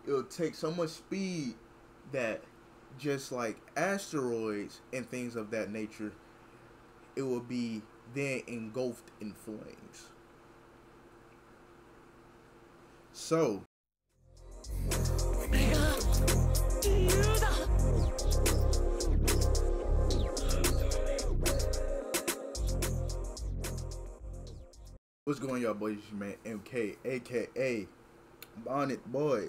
it'll take so much speed that just like asteroids and things of that nature, it will be then engulfed in flames. So what's going on, y'all boys? It's your man MK, aka Bonnet Boy,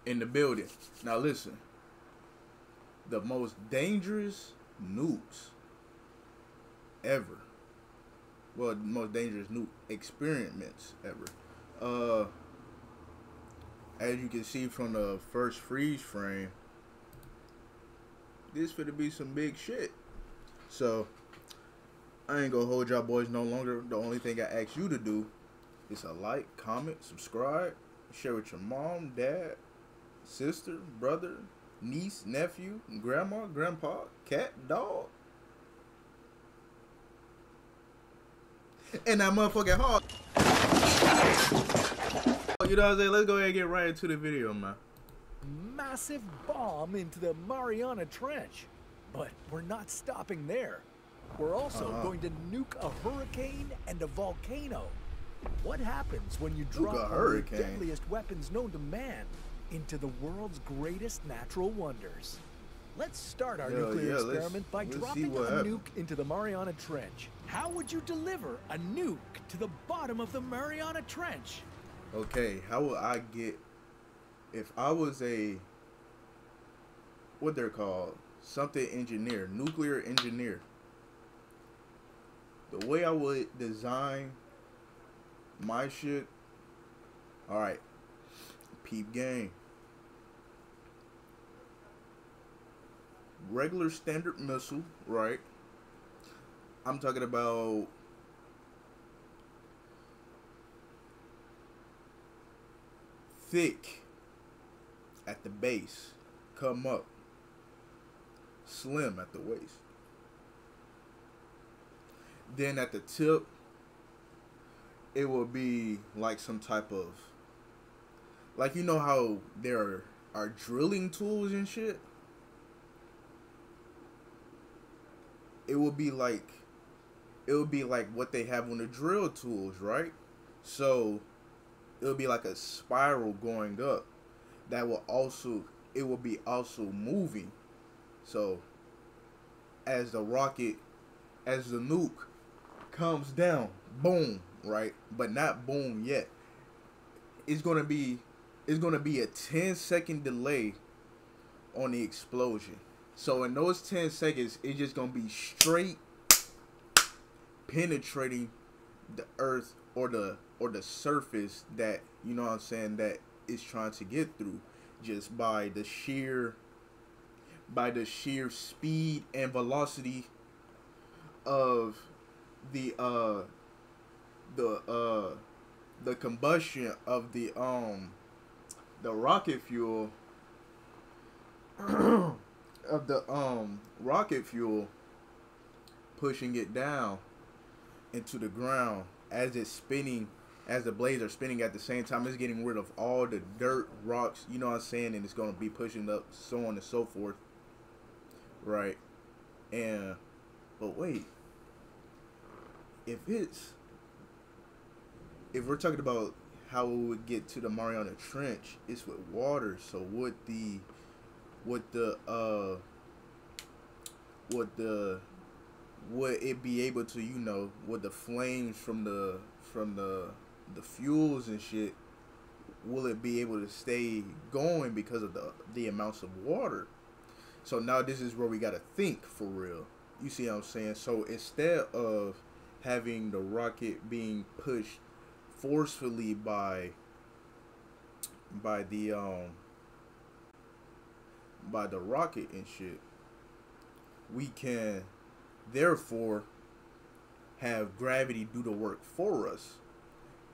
in the building. Now listen, the most dangerous nukes ever. Well, the most dangerous nuke experiments ever. As you can see from the first freeze frame, this finna be some big shit. So I ain't gonna hold y'all boys no longer. The only thing I ask you to do is a like, comment, subscribe, share with your mom, dad, sister, brother, niece, nephew, grandma, grandpa, cat, dog, and that motherfucking hog. You know what I'm saying? Let's go ahead and get right into the video, man. Massive bomb into the Mariana Trench. But we're not stopping there. We're also going to nuke a hurricane and a volcano. What happens when you drop one of the deadliest weapons known to man into the world's greatest natural wonders? Let's start our nuclear experiment by dropping a nuke into the Mariana Trench. How would you deliver a nuke to the bottom of the Mariana Trench? Okay, how would I get, if I was a, what they're called, something engineer, nuclear engineer, the way I would design my shit, alright, peep game. Regular standard missile, right? I'm talking about thick at the base, come up, slim at the waist. Then at the tip, it will be like some type of, like, you know how there are drilling tools and shit? It will be like what they have on the drill tools, right? So it'll be like a spiral going up that will also, it will be also moving. So as the rocket, as the nuke comes down, boom, right? But not boom yet. It's gonna be a 10-second delay on the explosion. So in those 10 seconds, it's just gonna be straight penetrating the earth or the surface that, you know what I'm saying, that it's trying to get through, just by the sheer speed and velocity of the combustion of the rocket fuel of the rocket fuel, pushing it down into the ground as it's spinning, as the blades are spinning at the same time. It's getting rid of all the dirt, rocks, you know what I'm saying, and it's going to be pushing up, so on and so forth, right? And but wait, if we're talking about how we would get to the Mariana Trench, it's with water. So would it be able to, you know, with the flames from the fuels and shit, will it be able to stay going because of the amounts of water? So now this is where we gotta think for real. You see what I'm saying? So instead of having the rocket being pushed forcefully by the rocket and shit, we can therefore have gravity do the work for us.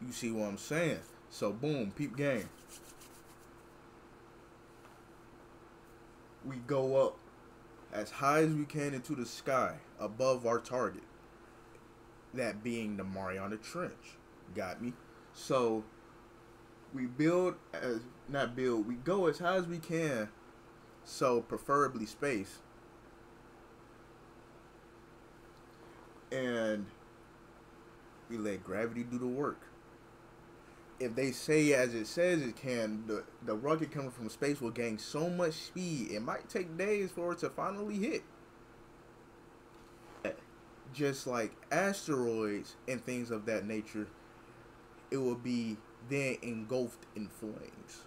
You see what I'm saying? So boom, peep game. We go up as high as we can into the sky above our target, that being the Mariana Trench. Got me? So we build as not build. We go as high as we can, so preferably space, and we let gravity do the work. If they say as it says it can, the rocket coming from space will gain so much speed, it might take days for it to finally hit. Just like asteroids and things of that nature, it will be then engulfed in flames.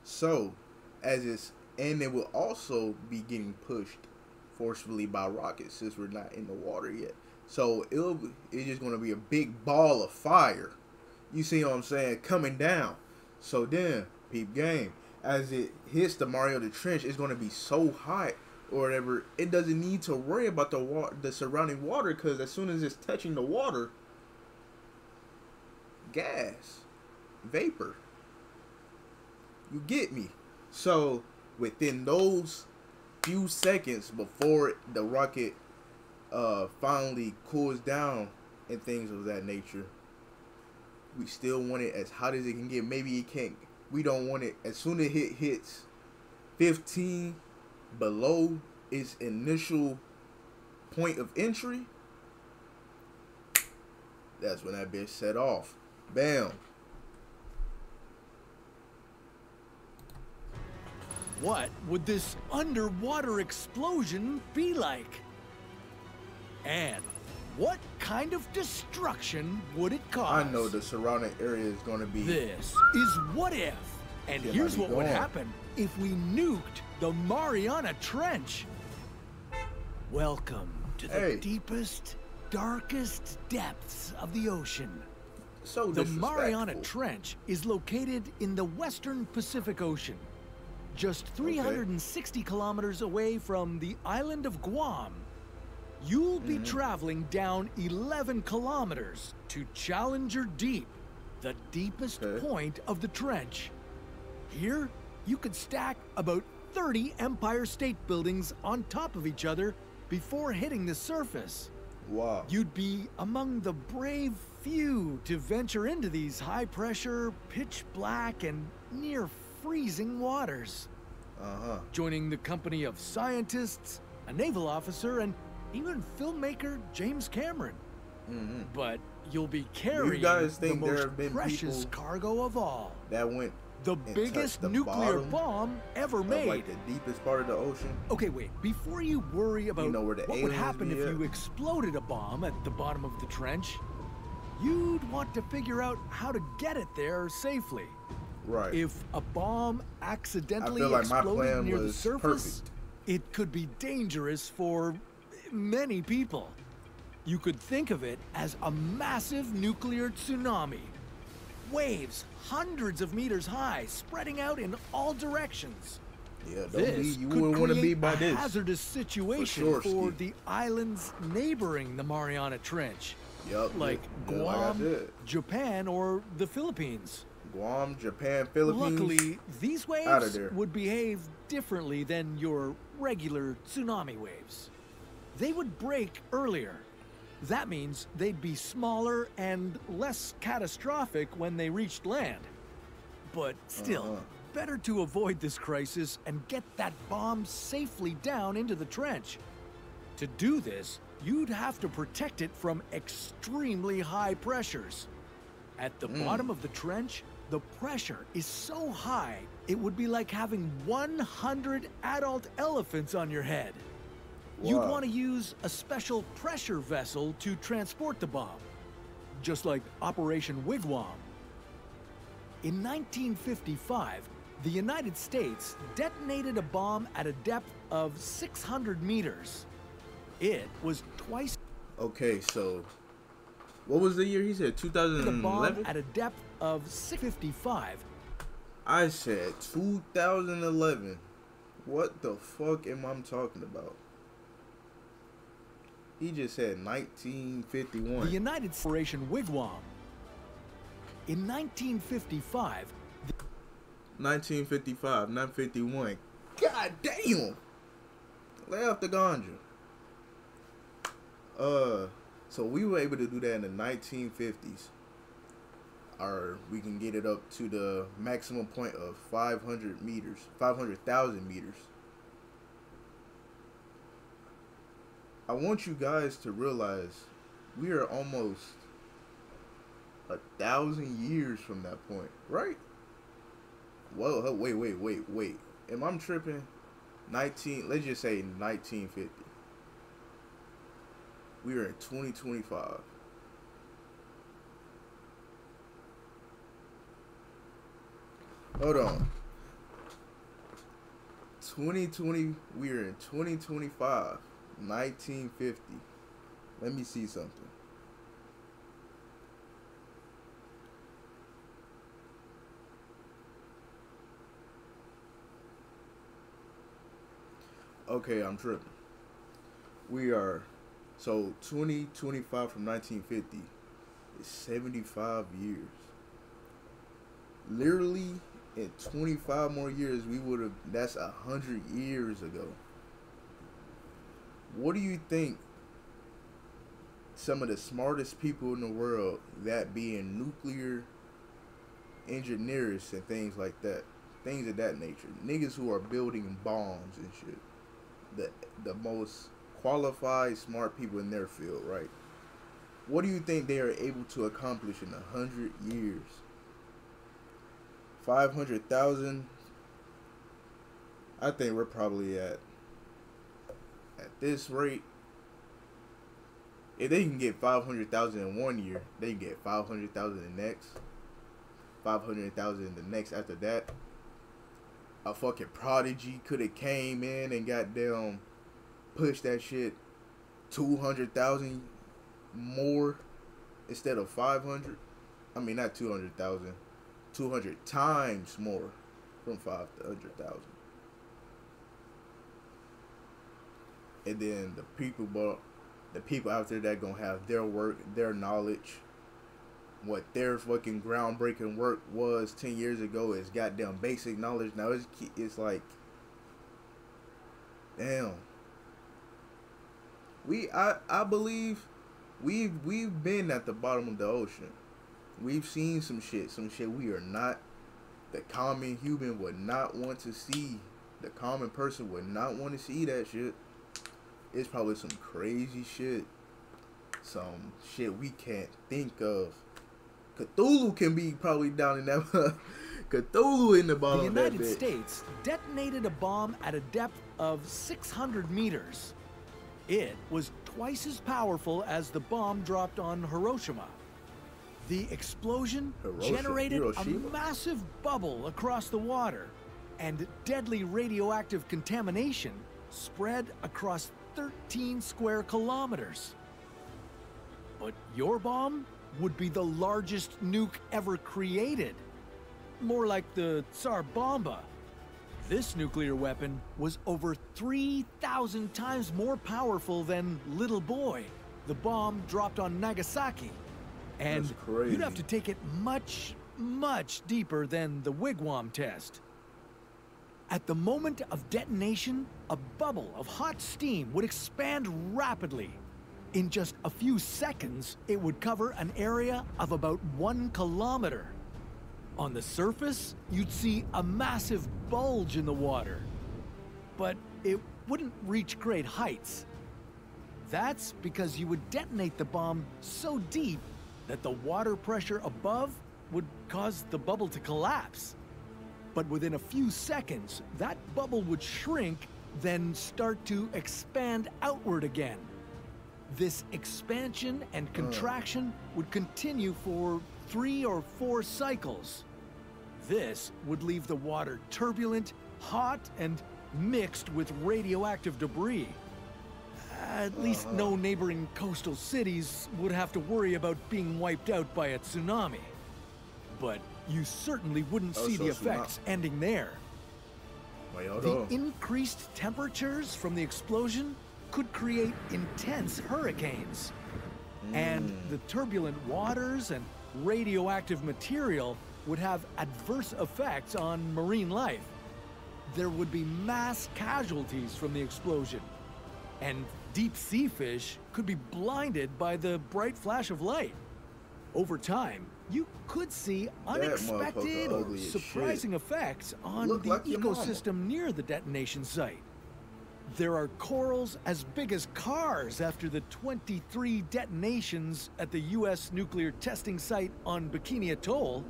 So, and it will also be getting pushed forcefully by rockets since we're not in the water yet. So it's just gonna be a big ball of fire. You see what I'm saying? Coming down. So then, peep game. As it hits the Mariana Trench, it's gonna be so hot or whatever. It doesn't need to worry about the surrounding water, because as soon as it's touching the water, gas, vapor. You get me? So within those few seconds before the rocket finally cools down and things of that nature, we still want it as hot as it can get. Maybe it can't. We don't want it as soon as it hits 15 below its initial point of entry. That's when that bitch set off. Bam. What would this underwater explosion be like? And what kind of destruction would it cause? I know the surrounding area is going to be... This is What If. And here's what would happen if we nuked the Mariana Trench. Welcome to the deepest, darkest depths of the ocean. So the Mariana Trench is located in the western Pacific Ocean, just 360 kilometers away from the island of Guam. You'll be traveling down 11 kilometers to Challenger Deep, the deepest point of the trench. Here, you could stack about 30 Empire State Buildings on top of each other before hitting the surface. Wow. You'd be among the brave few to venture into these high-pressure, pitch-black, and near-freezing waters. Joining the company of scientists, a naval officer, and even filmmaker James Cameron. But you'll be carrying the most precious cargo of all. That went the biggest nuclear bomb ever made. Like the deepest part of the ocean. Okay, wait. Before you worry about what would happen if you exploded a bomb at the bottom of the trench, you'd want to figure out how to get it there safely. Right. If a bomb accidentally exploded near the surface, it could be dangerous for many people. You could think of it as a massive nuclear tsunami. Waves hundreds of meters high, spreading out in all directions. Yeah, you wouldn't want to be by this. Hazardous situation for the islands neighboring the Mariana Trench. Like Guam, Japan, or the Philippines. Guam, Japan, Philippines. Luckily, these waves would behave differently than your regular tsunami waves. They would break earlier. That means they'd be smaller and less catastrophic when they reached land. But still, better to avoid this crisis and get that bomb safely down into the trench. To do this, you'd have to protect it from extremely high pressures. At the bottom of the trench, the pressure is so high, it would be like having 100 adult elephants on your head. You'd want to use a special pressure vessel to transport the bomb, just like Operation Wigwam. In 1955, the United States detonated a bomb at a depth of 600 meters. It was twice... Okay, so what was the year he said? 2011? The bomb at a depth of 655. I said 2011. What the fuck am I talking about? He just said 1951. The United States Operation Wigwam. In 1955... 1955, not 51. God damn! Lay off the ganja. So we were able to do that in the 1950s. or we can get it up to the maximum point of 500 meters, 500,000 meters. I want you guys to realize we are almost 1,000 years from that point, right? Whoa, wait. Am I tripping? Let's just say 1950. We are in 2025. Hold on. 2020, we are in 2025, 1950. Let me see something. Okay, I'm tripping. We are, so 2025 from 1950 is 75 years. Literally, in 25 more years, we would have, that's 100 years ago. What do you think some of the smartest people in the world, that being nuclear engineers and things like that, things of that nature, niggas who are building bombs and shit, the most qualified, smart people in their field, right? What do you think they are able to accomplish in 100 years? 500,000. I think we're probably at this rate. If they can get 500,000 in 1 year, they can get 500,000 in the next, 500,000 in the next after that. A fucking prodigy could have came in and goddamn pushed that shit 200,000 more instead of 500. I mean, not 200,000. 200 times more from 500,000. And then the people out there that gonna have their work, their knowledge, what their fucking groundbreaking work was 10 years ago is goddamn basic knowledge. Now it's like, damn. I believe we've been at the bottom of the ocean. We've seen some shit we are not, the common human would not want to see. The common person would not want to see that shit. It's probably some crazy shit. Some shit we can't think of. Cthulhu can be probably down in that. Cthulhu in the bottom of that bitch. The United States detonated a bomb at a depth of 600 meters. It was twice as powerful as the bomb dropped on Hiroshima. The explosion generated a massive bubble across the water, and deadly radioactive contamination spread across 13 square kilometers. But your bomb would be the largest nuke ever created. More like the Tsar Bomba. This nuclear weapon was over 3,000 times more powerful than Little Boy, the bomb dropped on Nagasaki. And you'd have to take it much, much deeper than the Wigwam test. At the moment of detonation, a bubble of hot steam would expand rapidly. In just a few seconds, it would cover an area of about 1 kilometer. On the surface, you'd see a massive bulge in the water. But it wouldn't reach great heights. That's because you would detonate the bomb so deep that the water pressure above would cause the bubble to collapse. But within a few seconds, that bubble would shrink, then start to expand outward again. This expansion and contraction would continue for 3 or 4 cycles. This would leave the water turbulent, hot, and mixed with radioactive debris. At least no neighboring coastal cities would have to worry about being wiped out by a tsunami. But you certainly wouldn't see the effects ending there. The increased temperatures from the explosion could create intense hurricanes. And the turbulent waters and radioactive material would have adverse effects on marine life. There would be mass casualties from the explosion. And deep sea fish could be blinded by the bright flash of light. Over time, you could see That unexpected motherfucker or ugly as surprising shit. effects on Look the like your mama. ecosystem near the detonation site. There are corals as big as cars after the 23 detonations at the U.S. nuclear testing site on Bikini Atoll,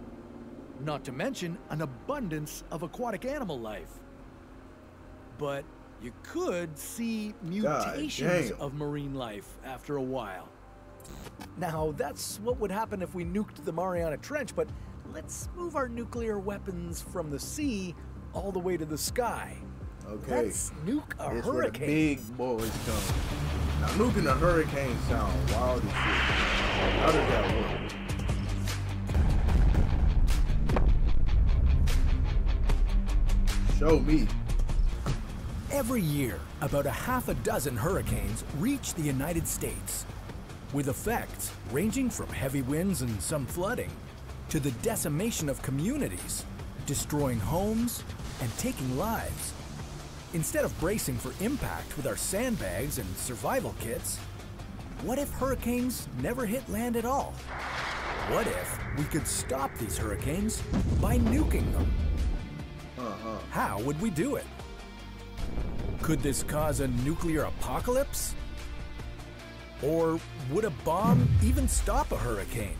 not to mention an abundance of aquatic animal life. But you could see mutations of marine life after a while. Now, that's what would happen if we nuked the Mariana Trench, but let's move our nuclear weapons from the sea all the way to the sky. Okay. Let's nuke a It's where the hurricane. big boys come. Now, nuking a hurricane sound wild as shit. How does that work? Show me. Every year, about a half a dozen hurricanes reach the United States, with effects ranging from heavy winds and some flooding to the decimation of communities, destroying homes and taking lives. Instead of bracing for impact with our sandbags and survival kits, what if hurricanes never hit land at all? What if we could stop these hurricanes by nuking them? How would we do it? Could this cause a nuclear apocalypse? Or would a bomb even stop a hurricane?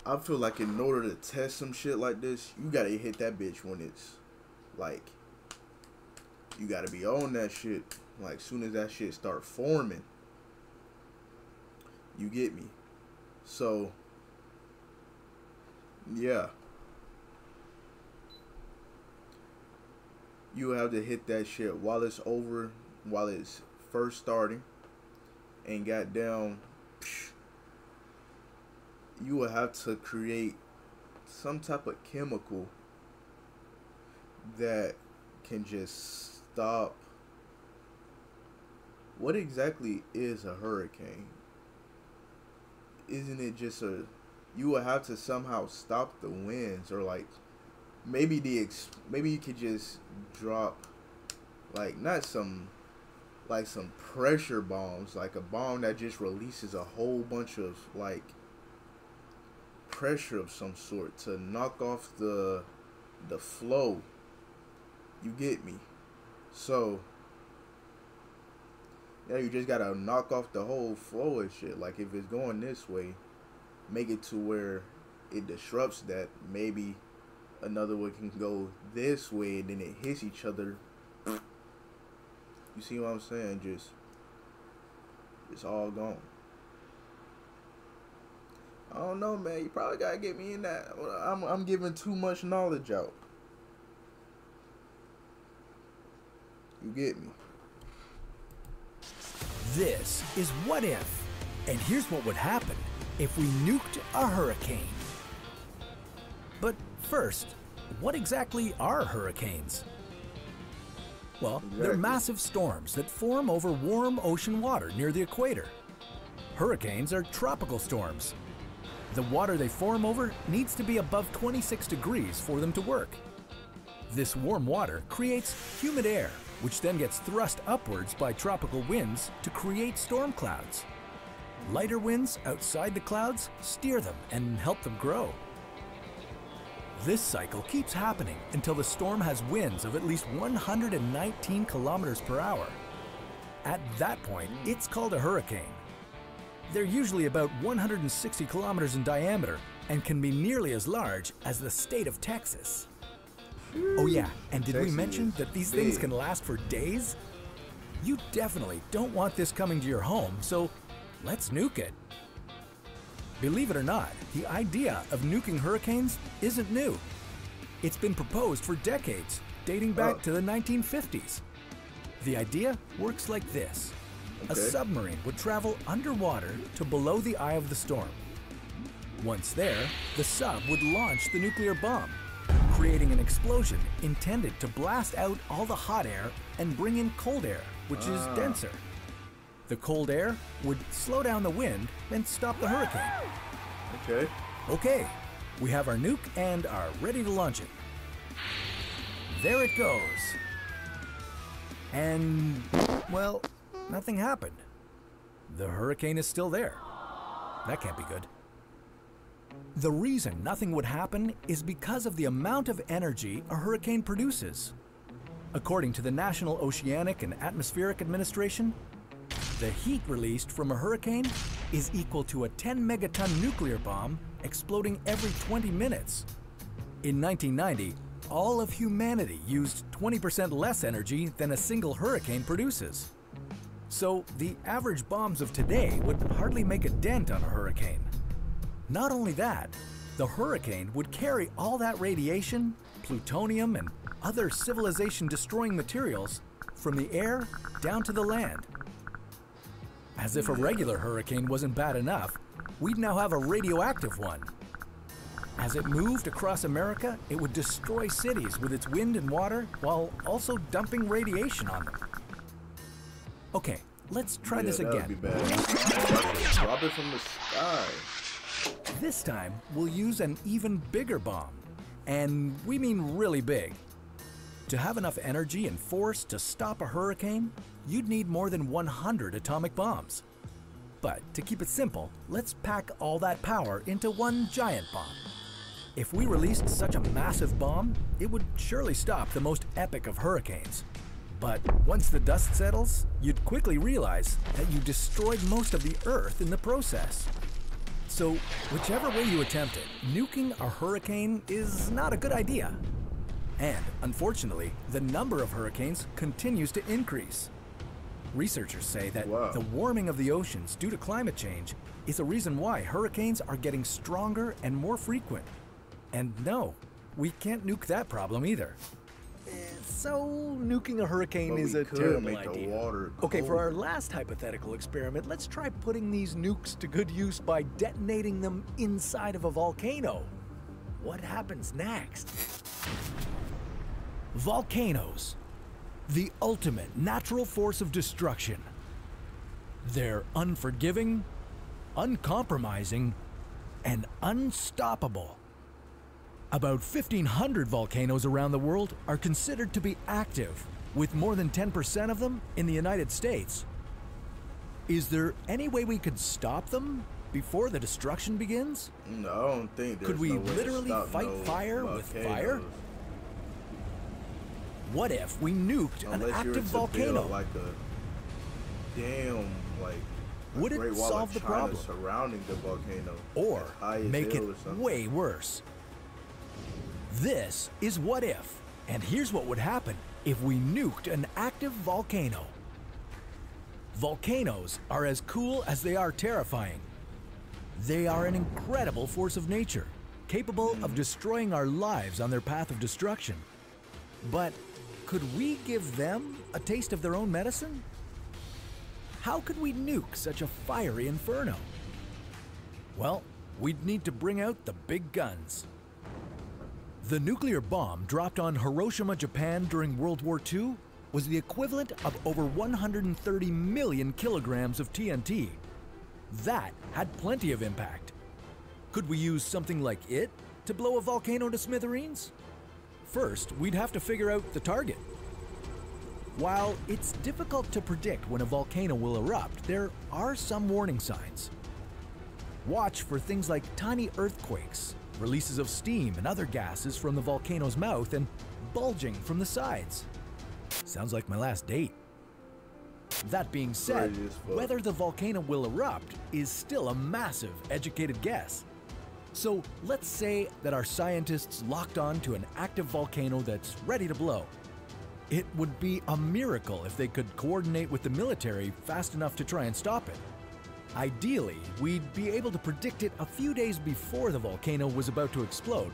I feel like in order to test some shit like this, you gotta hit that bitch when it's like, you gotta be on that shit. Like, soon as that shit start forming. You get me? So, yeah. You have to hit that shit while it's over, while it's first starting. And goddamn, you will have to create some type of chemical that can just stop. What exactly is a hurricane? Isn't it just a, you will have to somehow stop the winds, or like maybe maybe you could just drop like not some, like some pressure bombs, like a bomb that just releases a whole bunch of like pressure of some sort to knock off the flow. You get me? So yeah, you just gotta knock off the whole flow and shit. Like if it's going this way, make it to where it disrupts that. Maybe another one can go this way and then it hits each other. You see what I'm saying? Just, it's all gone. I don't know, man. You probably gotta get me in that. I'm giving too much knowledge out. You get me? This is What If, and here's what would happen if we nuked a hurricane. But first, what exactly are hurricanes? Well, they're massive storms that form over warm ocean water near the equator. Hurricanes are tropical storms. The water they form over needs to be above 26 degrees for them to work. This warm water creates humid air, which then gets thrust upwards by tropical winds to create storm clouds. Lighter winds outside the clouds steer them and help them grow. This cycle keeps happening until the storm has winds of at least 119 kilometers per hour. At that point, it's called a hurricane. They're usually about 160 kilometers in diameter and can be nearly as large as the state of Texas. Oh yeah, and did we mention that these things can last for days? You definitely don't want this coming to your home, so let's nuke it. Believe it or not, the idea of nuking hurricanes isn't new. It's been proposed for decades, dating back to the 1950s. The idea works like this. A submarine would travel underwater to below the eye of the storm. Once there, the sub would launch the nuclear bomb, creating an explosion intended to blast out all the hot air and bring in cold air, which is denser. The cold air would slow down the wind and stop the hurricane. Okay, we have our nuke and are ready to launch it. There it goes. And, well, nothing happened. The hurricane is still there. That can't be good. The reason nothing would happen is because of the amount of energy a hurricane produces. According to the National Oceanic and Atmospheric Administration, the heat released from a hurricane is equal to a 10-megaton nuclear bomb exploding every 20 minutes. In 1990, all of humanity used 20% less energy than a single hurricane produces. So the average bombs of today would hardly make a dent on a hurricane. Not only that, the hurricane would carry all that radiation, plutonium, and other civilization-destroying materials from the air down to the land. As if a regular hurricane wasn't bad enough, we'd now have a radioactive one. As it moved across America, it would destroy cities with its wind and water while also dumping radiation on them. Okay, let's try this again. That'd be bad. Drop it from the sky. This time, we'll use an even bigger bomb. And we mean really big. To have enough energy and force to stop a hurricane, you'd need more than 100 atomic bombs. But to keep it simple, let's pack all that power into one giant bomb. If we released such a massive bomb, it would surely stop the most epic of hurricanes. But once the dust settles, you'd quickly realize that you destroyed most of the Earth in the process. So, whichever way you attempt it, nuking a hurricane is not a good idea. And, unfortunately, the number of hurricanes continues to increase. Researchers say that the warming of the oceans due to climate change is a reason why hurricanes are getting stronger and more frequent. And no, we can't nuke that problem either. So, nuking a hurricane is a terrible idea. Okay, for our last hypothetical experiment, let's try putting these nukes to good use by detonating them inside of a volcano. What happens next? Volcanoes. The ultimate natural force of destruction. They're unforgiving, uncompromising, and unstoppable. About 1,500 volcanoes around the world are considered to be active, with more than 10% of them in the United States. Is there any way we could stop them before the destruction begins? No, I don't think there's Could we no way literally to stop fight fire with fire? What if we nuked an active volcano? Like a damn, like would it solve the problem surrounding the volcano, or make it way worse? This is What If, and here's what would happen if we nuked an active volcano. Volcanoes are as cool as they are terrifying. They are an incredible force of nature, capable of destroying our lives on their path of destruction. But could we give them a taste of their own medicine? How could we nuke such a fiery inferno? Well, we'd need to bring out the big guns. The nuclear bomb dropped on Hiroshima, Japan during World War II was the equivalent of over 130 million kilograms of TNT. That had plenty of impact. Could we use something like it to blow a volcano to smithereens? First, we'd have to figure out the target. While it's difficult to predict when a volcano will erupt, there are some warning signs. Watch for things like tiny earthquakes, releases of steam and other gases from the volcano's mouth, and bulging from the sides. Sounds like my last date. That being said, whether the volcano will erupt is still a massive educated guess. So let's say that our scientists locked on to an active volcano that's ready to blow. It would be a miracle if they could coordinate with the military fast enough to try and stop it. Ideally, we'd be able to predict it a few days before the volcano was about to explode.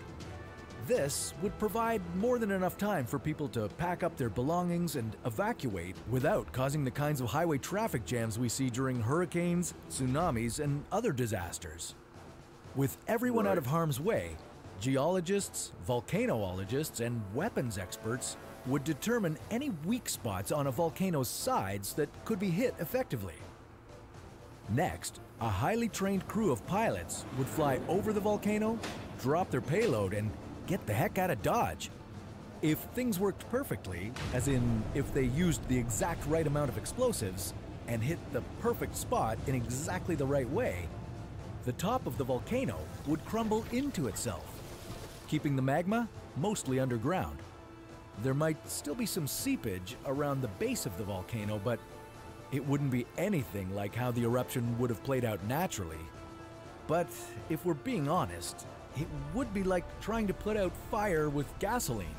This would provide more than enough time for people to pack up their belongings and evacuate without causing the kinds of highway traffic jams we see during hurricanes, tsunamis, and other disasters. With everyone out of harm's way, geologists, volcanologists, and weapons experts would determine any weak spots on a volcano's sides that could be hit effectively. Next, a highly trained crew of pilots would fly over the volcano, drop their payload, and get the heck out of Dodge. If things worked perfectly, as in if they used the exact right amount of explosives and hit the perfect spot in exactly the right way, The top of the volcano would crumble into itself, keeping the magma mostly underground. There might still be some seepage around the base of the volcano, but it wouldn't be anything like how the eruption would have played out naturally. But if we're being honest, it would be like trying to put out fire with gasoline.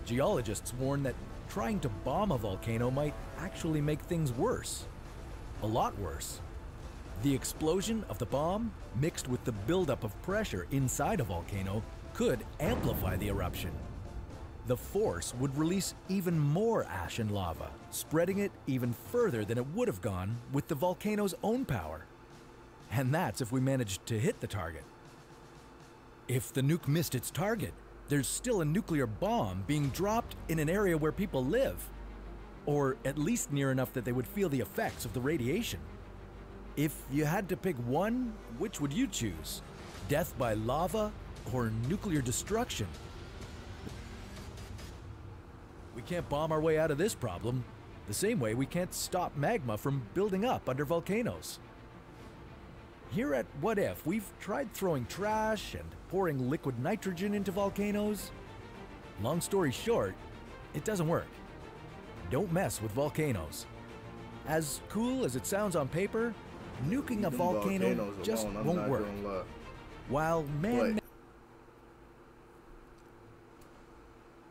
Geologists warn that trying to bomb a volcano might actually make things worse. A lot worse. The explosion of the bomb, mixed with the buildup of pressure inside a volcano, could amplify the eruption. The force would release even more ash and lava, spreading it even further than it would have gone with the volcano's own power. And that's if we managed to hit the target. If the nuke missed its target, there's still a nuclear bomb being dropped in an area where people live, or at least near enough that they would feel the effects of the radiation. If you had to pick one, which would you choose? Death by lava or nuclear destruction? We can't bomb our way out of this problem, the same way we can't stop magma from building up under volcanoes. Here at What If, we've tried throwing trash and pouring liquid nitrogen into volcanoes. Long story short, it doesn't work. Don't mess with volcanoes. As cool as it sounds on paper, nuking a volcano just won't work. While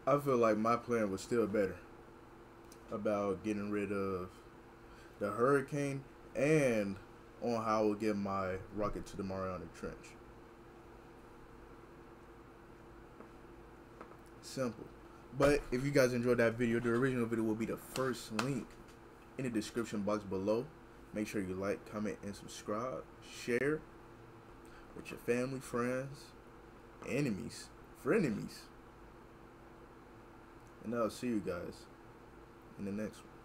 I feel like my plan was still better about getting rid of the hurricane and on how I would get my rocket to the Mariana Trench. Simple. But if you guys enjoyed that video, the original video will be the first link in the description box below. Make sure you like, comment, and subscribe. Share with your family, friends, enemies, frenemies. And I'll see you guys in the next one.